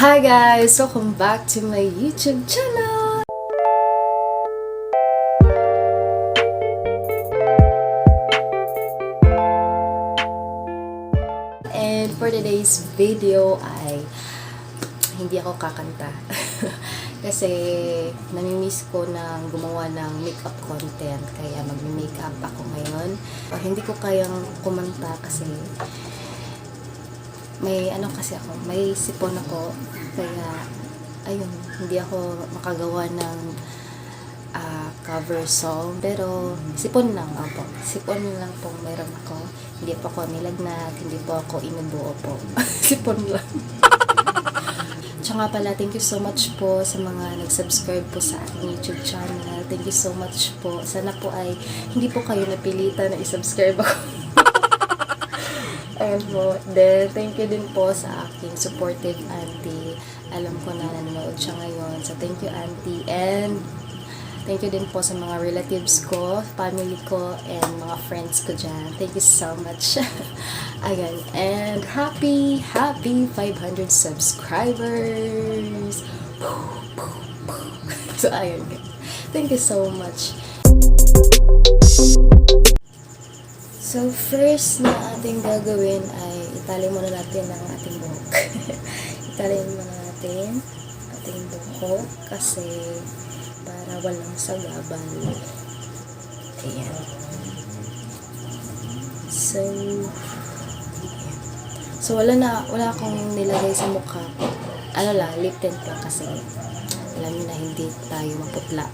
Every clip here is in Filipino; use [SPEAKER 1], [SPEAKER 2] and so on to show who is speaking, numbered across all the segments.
[SPEAKER 1] Hi guys! Welcome back to my YouTube channel! And for today's video ay hindi ako kakanta. Kasi namimiss ko ng gumawa ng makeup content. Kaya magme-makeup ako ngayon. Hindi ko kayang kumanta kasi may may sipon ako, kaya ayun, hindi ako makagawa ng cover song, pero sipon lang pong meron ako. Hindi po ako nilagnat, hindi po ako inubuo po. Sipon lang. Tsaka pala, thank you so much po sa mga nag-subscribe po sa aking YouTube channel. Thank you so much po. Sana po ay hindi po kayo napilitan na i-subscribe ako. Ayan po. Then, thank you din po sa aking supportive auntie. Alam ko na nanonood siya ngayon. So, thank you auntie. And, thank you din po sa mga relatives ko, family ko, and mga friends ko dyan. Thank you so much. Ayan. And, happy 500 subscribers! So, ayan. Thank you so much. So, first na ating gagawin ay itali muna natin ang ating buhok. Itali muna natin ating buhok kasi para walang sagabal. Ayan. So, wala akong nilagay sa mukha. Lip tint lang kasi alam niyo na hindi tayo maputla.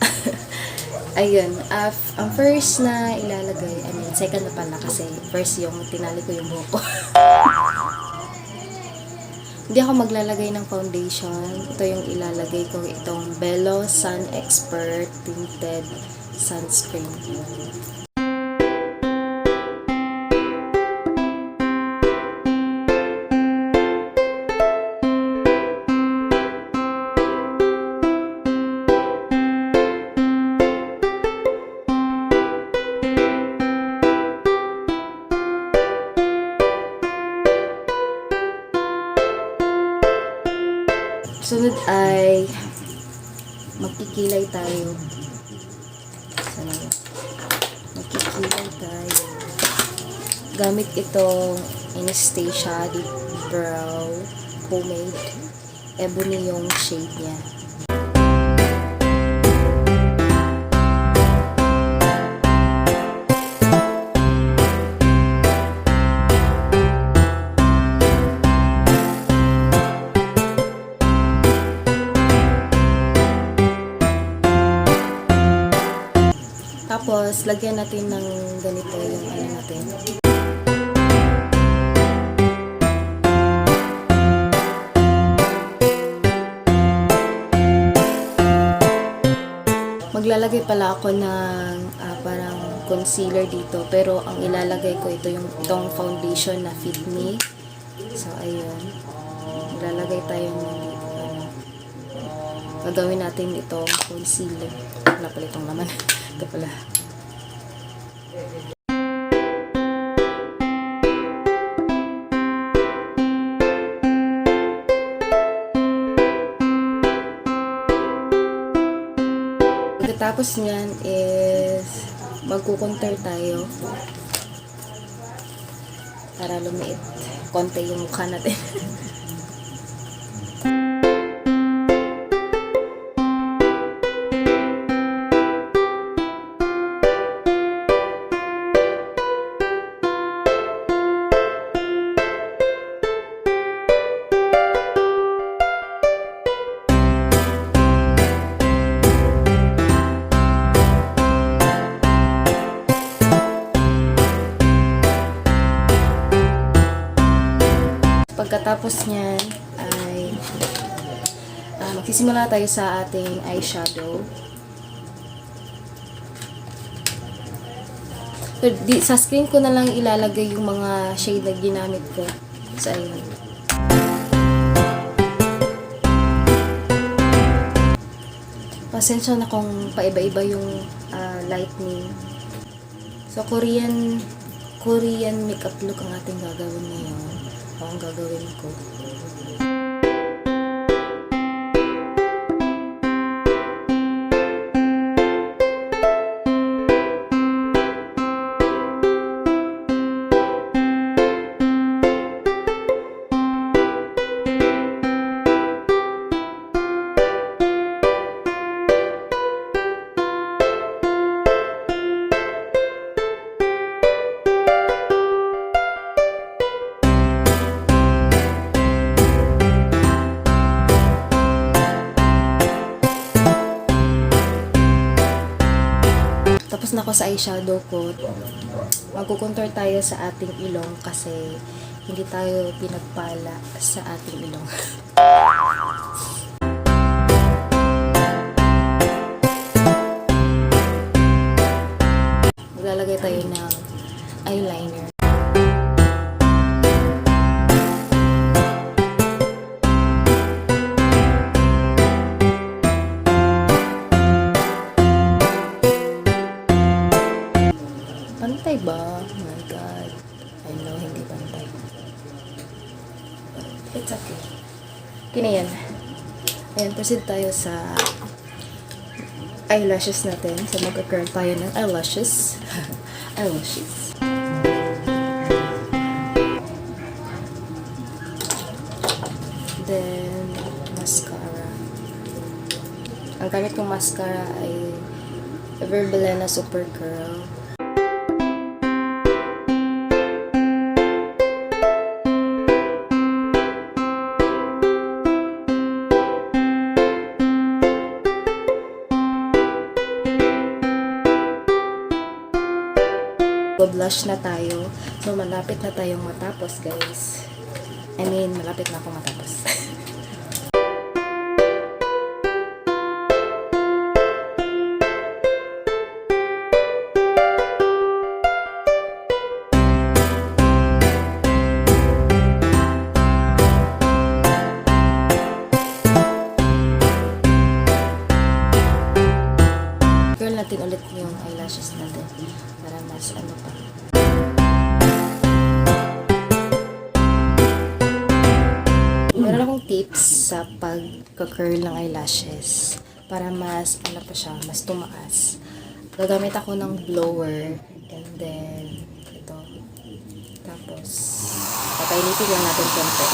[SPEAKER 1] Ayun, ang first na ilalagay, second na pala kasi first yung tinali ko yung buhok ko. Hindi ako maglalagay ng foundation. Ito yung ilalagay ko, itong Bello Sun Expert Tinted Sunscreen. Sunod ay magkikilay tayo. Magkikilay tayo. Gamit itong Anastasia Deep Brow Pomade. Ebony yung shade niya. Tapos, lagyan natin ng ganito yung natin. Maglalagay pala ako ng parang concealer dito. Pero, ang ilalagay ko itong foundation na Fit Me. So, ayun. Maglalagay tayo ng gagawin natin itong concealer. Wala pala itong laman. Ito pala. Pagkatapos niyan is magkukontour tayo para lumiit konti yung mukha natin. Pagkatapos niyan ay magsisimula tayo sa ating eyeshadow. Sa screen ko na lang ilalagay yung mga shade na ginamit ko. So, ayun. Pasensya na kung paiba-iba yung lightning. So, Korean makeup look ang ating gagawin ngayon. Ang gagawin ko. ako sa eyeshadow ko. Magkukontour tayo sa ating ilong kasi hindi tayo pinagpala sa ating ilong. Maglalagay tayo ng eyeliner. Pantay ba? Oh my God. I know, hindi pantay. It's okay. Okay na yan. Ayan, proceed tayo sa eyelashes natin. So, mag-curl tayo ng eyelashes. Eyelashes. Then, mascara. Ang gamit kong mascara ay Everbelena Super Curl. Blush na tayo. So, malapit na tayong matapos, guys. I mean, malapit na ako matapos. Curl natin ulit yung eyelashes natin para mas ano pa. Meron akong tips sa pag-curl ng eyelashes para mas, ano pa siya, mas tumaas. Gagamit ako ng blower and then, ito. Tapos, papainitin lang natin konti.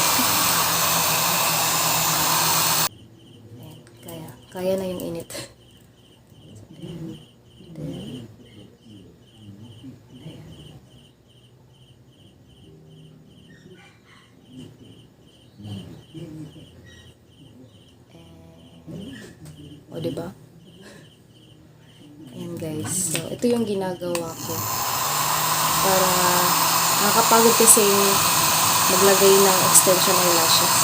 [SPEAKER 1] Ayan, kaya na yung init. Then, o, diba? Ayan, guys. So, ito yung ginagawa ko. Para, nakakapagod kasi maglagay ng extension eyelashes.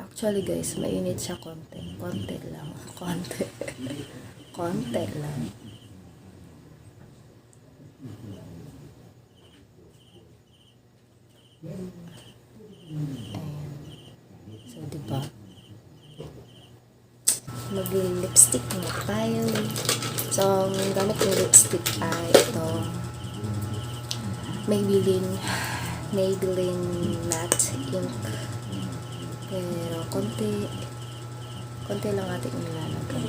[SPEAKER 1] Actually, guys, mainit siya konti. Konti lang. Konti. Konti lang. Ayan. So, diba? Mag-lipstick na tayo. So, ang gamit ng lipstick ay ito. Maybelline Matte Ink. Pero, konti lang ating nilalagay.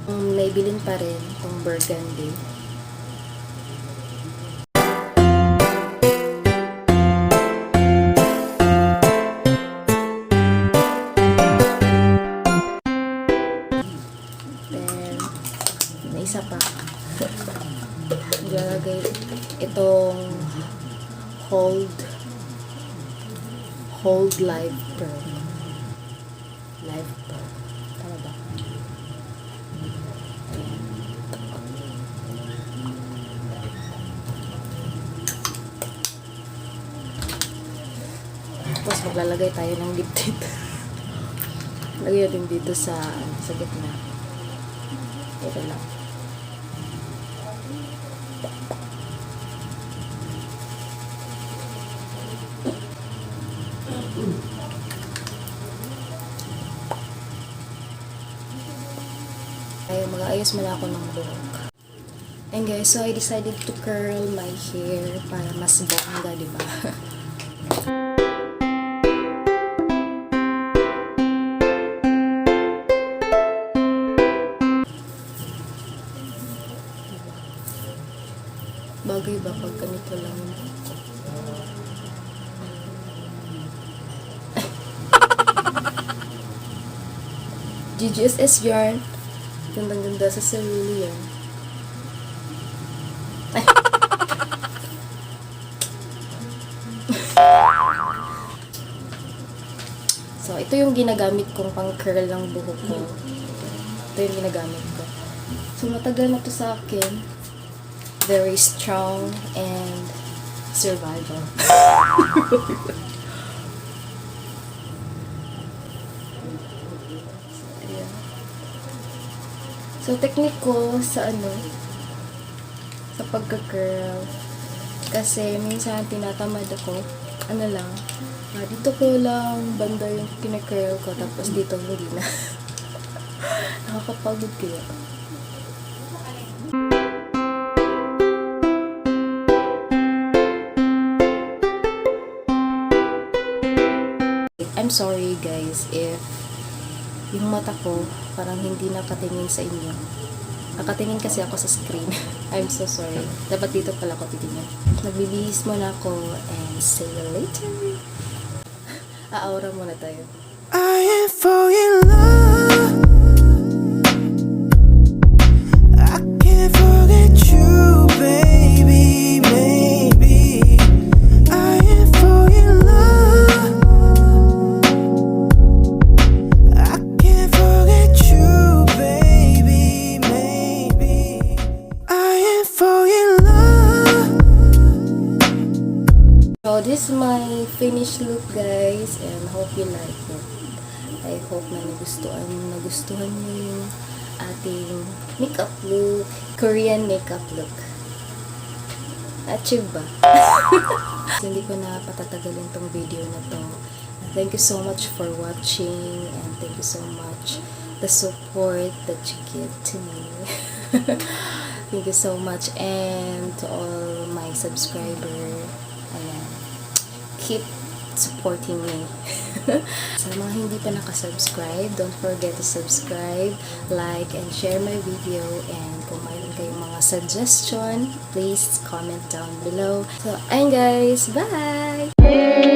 [SPEAKER 1] Maybelline pa rin, kung burgundy. Then, may isa pa. Nilalagay itong Hold Live Pearl. Live Pearl. Tama ba? Tapos maglalagay tayo ng lip tint. Lagay natin dito sa gitna. Ito lang. Kaya mag-aayos muna ako ng buhok. And guys, so I decided to curl my hair para mas bongga, diba? Bagay ba pag ganito lang yung buhok ko? GGSS yarn. Gandang-ganda sa sarili yan. Ito yung ginagamit kong pang curl ng buhok ko. Ito yung ginagamit ko. So, matagal na to sa akin. Very strong and survival. So, technique ko sa sa pagka-curl. Kasi, minsan, tinatamad ako. Dito ko lang banda yung kina-curl ko, tapos dito hindi na. Nakakapagod kaya. I'm sorry guys if yung mata ko parang hindi nakatingin sa inyo. Nakatingin kasi ako sa screen. I'm so sorry. Dapat dito pala ako titingin. Nagbibihis muna ako and see you later. Aura muna tayo.
[SPEAKER 2] I am falling in love. I can't forget you, baby, maybe. I am falling in love. I can't forget you, baby, maybe. I am falling in love.
[SPEAKER 1] So this is my finished look guys, and hope you like it. I hope na nagustuhan niyo yung ating makeup look, Korean makeup look. Achieve ba? Hindi ko na patatagalin tong video na to. Thank you so much for watching, and thank you so much the support that you give to me. Thank you so much, and to all my subscribers, ayan, keep supporting me. Sa mga hindi pa nakasubscribe, don't forget to subscribe, like, and share my video. And kung mayroon kayong mga suggestion, please comment down below. So, ayun guys, bye!